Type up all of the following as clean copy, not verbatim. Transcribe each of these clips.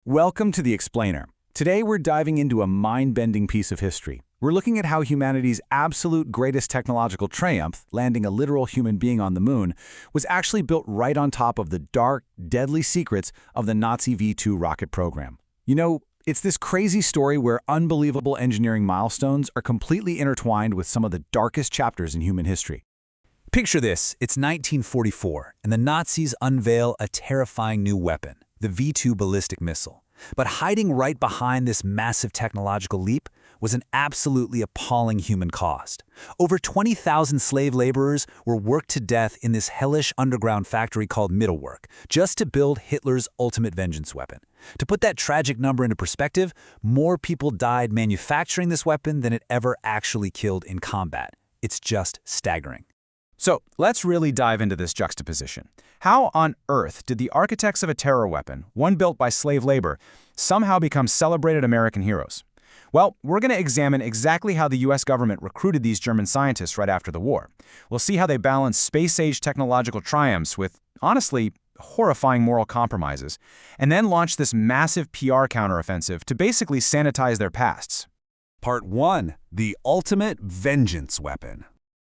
Welcome to The Explainer. Today we're diving into a mind-bending piece of history. We're looking at how humanity's absolute greatest technological triumph, landing a literal human being on the moon, was actually built right on top of the dark, deadly secrets of the Nazi V-2 rocket program. You know, it's this crazy story where unbelievable engineering milestones are completely intertwined with some of the darkest chapters in human history. Picture this, it's 1944, and the Nazis unveil a terrifying new weapon, the V-2 ballistic missile. But hiding right behind this massive technological leap was an absolutely appalling human cost. Over 20,000 slave laborers were worked to death in this hellish underground factory called Mittelwerk, just to build Hitler's ultimate vengeance weapon. To put that tragic number into perspective, more people died manufacturing this weapon than it ever actually killed in combat. It's just staggering. So let's really dive into this juxtaposition. How on earth did the architects of a terror weapon, one built by slave labor, somehow become celebrated American heroes? Well, we're going to examine exactly how the US government recruited these German scientists right after the war. We'll see how they balanced space-age technological triumphs with, honestly, horrifying moral compromises, and then launched this massive PR counteroffensive to basically sanitize their pasts. Part 1. The ultimate vengeance weapon.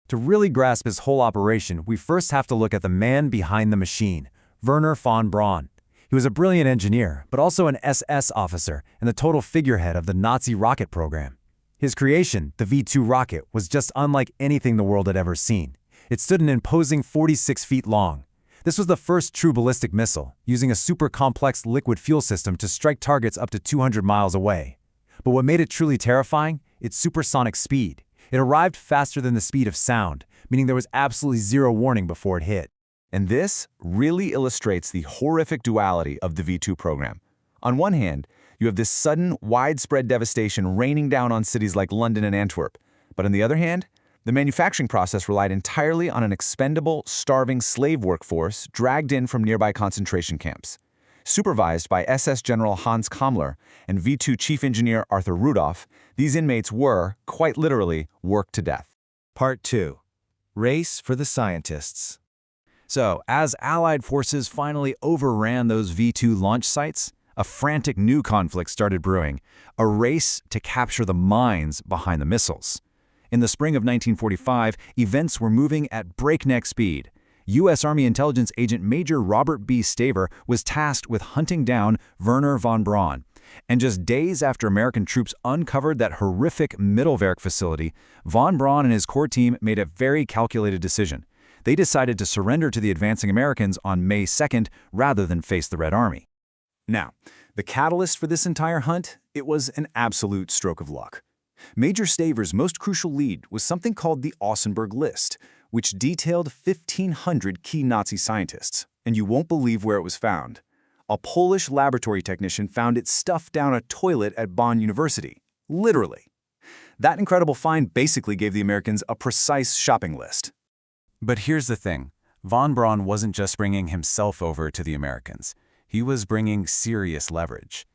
To really grasp his whole operation, we first have to look at the man behind the machine, Wernher von Braun. He was a brilliant engineer, but also an SS officer and the total figurehead of the Nazi rocket program. His creation, the V-2 rocket, was just unlike anything the world had ever seen. It stood an imposing 46 feet long. This was the first true ballistic missile, using a super complex liquid fuel system to strike targets up to 200 miles away. But what made it truly terrifying? Its supersonic speed. It arrived faster than the speed of sound, meaning there was absolutely zero warning before it hit. And this really illustrates the horrific duality of the V-2 program. On one hand, you have this sudden, widespread devastation raining down on cities like London and Antwerp. But on the other hand, the manufacturing process relied entirely on an expendable, starving slave workforce dragged in from nearby concentration camps. Supervised by SS General Hans Kammler and V-2 Chief Engineer Arthur Rudolph, these inmates were, quite literally, worked to death. Part 2. Race for the scientists. So, as Allied forces finally overran those V-2 launch sites, a frantic new conflict started brewing, a race to capture the minds behind the missiles. In the spring of 1945, events were moving at breakneck speed. U.S. Army intelligence agent Major Robert B. Staver was tasked with hunting down Wernher von Braun. And just days after American troops uncovered that horrific Mittelwerk facility, von Braun and his core team made a very calculated decision. They decided to surrender to the advancing Americans on May 2nd rather than face the Red Army. Now, the catalyst for this entire hunt? It was an absolute stroke of luck. Major Staver's most crucial lead was something called the Ausenberg List, which detailed 1,500 key Nazi scientists, and you won't believe where it was found. A Polish laboratory technician found it stuffed down a toilet at Bonn University. Literally. That incredible find basically gave the Americans a precise shopping list. But here's the thing. Von Braun wasn't just bringing himself over to the Americans. He was bringing serious leverage.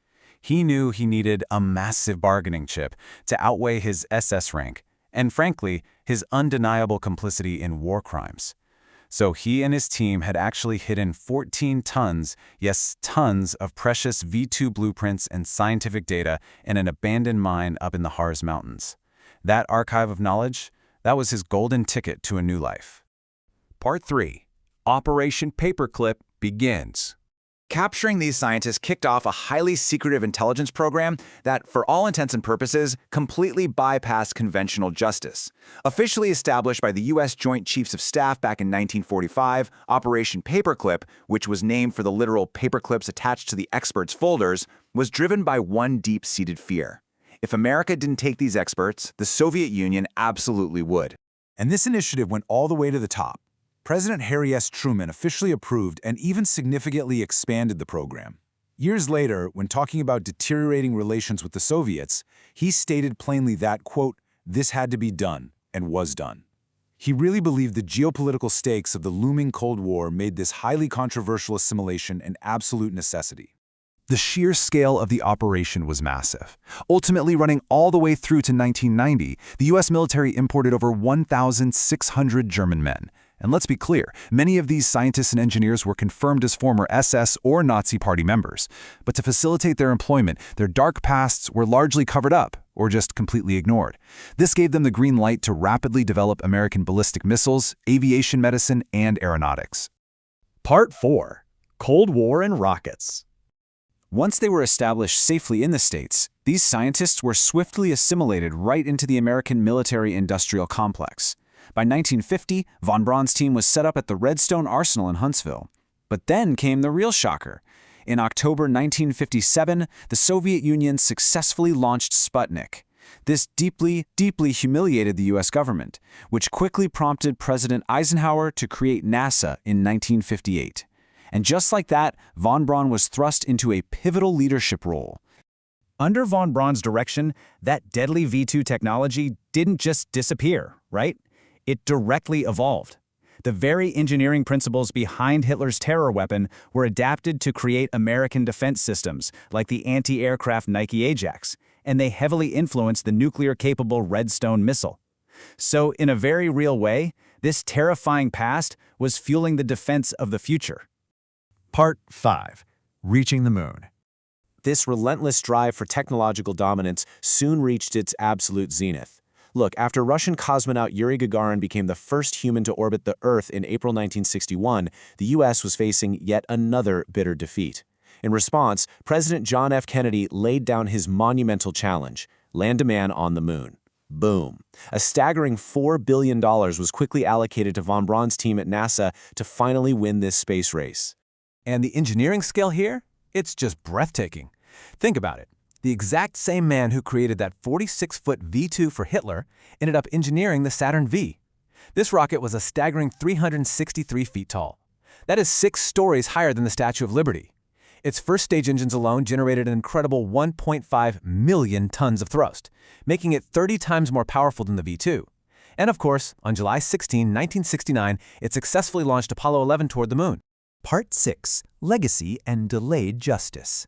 He knew he needed a massive bargaining chip to outweigh his SS rank, and frankly, his undeniable complicity in war crimes. So he and his team had actually hidden 14 tons, yes, tons of precious V-2 blueprints and scientific data in an abandoned mine up in the Harz Mountains. That archive of knowledge, that was his golden ticket to a new life. Part 3. Operation Paperclip begins. Capturing these scientists kicked off a highly secretive intelligence program that, for all intents and purposes, completely bypassed conventional justice. Officially established by the U.S. Joint Chiefs of Staff back in 1945, Operation Paperclip, which was named for the literal paperclips attached to the experts' folders, was driven by one deep-seated fear. If America didn't take these experts, the Soviet Union absolutely would. And this initiative went all the way to the top. President Harry S. Truman officially approved and even significantly expanded the program. Years later, when talking about deteriorating relations with the Soviets, he stated plainly that, quote, "this had to be done," and was done. He really believed the geopolitical stakes of the looming Cold War made this highly controversial assimilation an absolute necessity. The sheer scale of the operation was massive. Ultimately running all the way through to 1990, the U.S. military imported over 1,600 German men, And let's be clear, many of these scientists and engineers were confirmed as former SS or Nazi Party members. But to facilitate their employment, their dark pasts were largely covered up, or just completely ignored. This gave them the green light to rapidly develop American ballistic missiles, aviation medicine, and aeronautics. Part 4. Cold War and Rockets. Once they were established safely in the States, these scientists were swiftly assimilated right into the American military-industrial complex. By 1950, von Braun's team was set up at the Redstone Arsenal in Huntsville. But then came the real shocker. In October 1957, the Soviet Union successfully launched Sputnik. This deeply, deeply humiliated the U.S. government, which quickly prompted President Eisenhower to create NASA in 1958. And just like that, von Braun was thrust into a pivotal leadership role. Under von Braun's direction, that deadly V2 technology didn't just disappear, right? It directly evolved. The very engineering principles behind Hitler's terror weapon were adapted to create American defense systems, like the anti-aircraft Nike Ajax, and they heavily influenced the nuclear-capable Redstone missile. So, in a very real way, this terrifying past was fueling the defense of the future. Part 5. Reaching the Moon. This relentless drive for technological dominance soon reached its absolute zenith. Look, after Russian cosmonaut Yuri Gagarin became the first human to orbit the Earth in April 1961, the U.S. was facing yet another bitter defeat. In response, President John F. Kennedy laid down his monumental challenge: land a man on the moon. Boom. A staggering $4 billion was quickly allocated to von Braun's team at NASA to finally win this space race. And the engineering scale here? It's just breathtaking. Think about it. The exact same man who created that 46-foot V2 for Hitler ended up engineering the Saturn V. This rocket was a staggering 363 feet tall. That is 6 stories higher than the Statue of Liberty. Its first-stage engines alone generated an incredible 1.5 million tons of thrust, making it 30 times more powerful than the V2. And of course, on July 16, 1969, it successfully launched Apollo 11 toward the moon. Part 6. Legacy and Delayed Justice.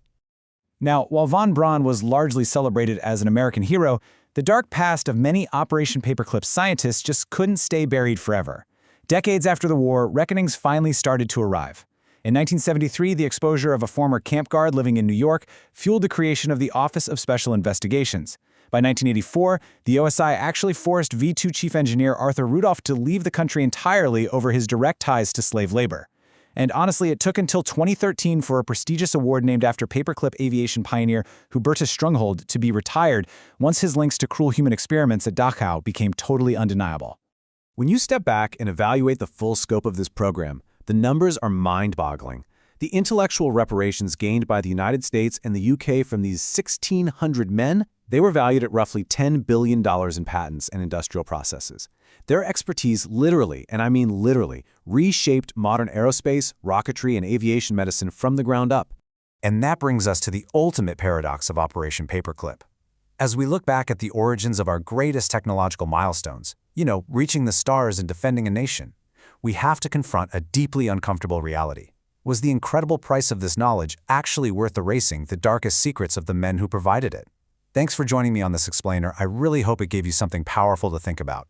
Now, while von Braun was largely celebrated as an American hero, the dark past of many Operation Paperclip scientists just couldn't stay buried forever. Decades after the war, reckonings finally started to arrive. In 1973, the exposure of a former camp guard living in New York fueled the creation of the Office of Special Investigations. By 1984, the OSI actually forced V2 chief engineer Arthur Rudolph to leave the country entirely over his direct ties to slave labor. And honestly, it took until 2013 for a prestigious award named after paperclip aviation pioneer Hubertus Strunghold to be retired once his links to cruel human experiments at Dachau became totally undeniable. When you step back and evaluate the full scope of this program, the numbers are mind-boggling. The intellectual reparations gained by the United States and the UK from these 1,600 men, they were valued at roughly $10 billion in patents and industrial processes. Their expertise literally, and I mean literally, reshaped modern aerospace, rocketry, and aviation medicine from the ground up. And that brings us to the ultimate paradox of Operation Paperclip. As we look back at the origins of our greatest technological milestones, reaching the stars and defending a nation, we have to confront a deeply uncomfortable reality. Was the incredible price of this knowledge actually worth erasing the darkest secrets of the men who provided it? Thanks for joining me on this explainer. I really hope it gave you something powerful to think about.